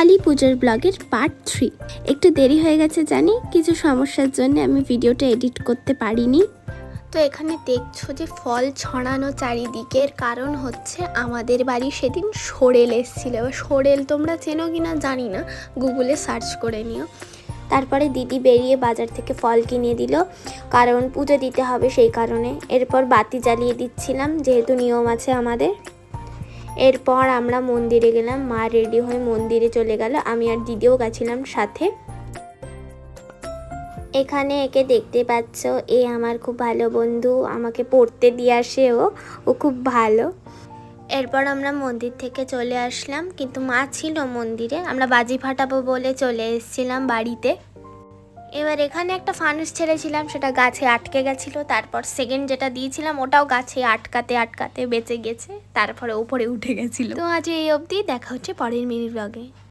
কালী পুজোর ব্লগের পার্ট 3। একটু দেরি হয়ে গেছে জানি, কিছু সমস্যার জন্য আমি ভিডিওটা এডিট করতে পারিনি। তো এখানে দেখছো যে ফল ছড়ানো চারিদিকের কারণ হচ্ছে আমাদের বাড়ি সেদিন সরেল এসেছিলো। এবার সরেল তোমরা চেনো কি না জানি না, গুগলে সার্চ করে নিও। তারপরে দিদি বেরিয়ে বাজার থেকে ফল কিনে দিল, কারণ পুজো দিতে হবে সেই কারণে। এরপর বাতি জ্বালিয়ে দিচ্ছিলাম, যেহেতু নিয়ম আছে আমাদের। এরপর আমরা মন্দিরে গেলাম, মা রেডি হয়ে মন্দিরে চলে গেল, আমি আর দিদিও গেছিলাম সাথে। এখানে একে দেখতে পাচ্ছ, এ আমার খুব ভালো বন্ধু, আমাকে পড়তে দিয়ে আসে ও খুব ভালো। এরপর আমরা মন্দির থেকে চলে আসলাম, কিন্তু মা ছিল মন্দিরে, আমরা বাজি ফাটাবো বলে চলে এসেছিলাম বাড়িতে। এবার এখানে একটা ফানুস ছেড়েছিলাম, সেটা গাছে আটকে গেছিলো। তারপর সেকেন্ড যেটা দিয়েছিলাম ওটাও গাছে আটকাতে আটকাতে বেঁচে গেছে, তারপরে উপরে উঠে গেছিলো। তো আজ এই অবধি, দেখা হচ্ছে পরের মিনি ব্লগে।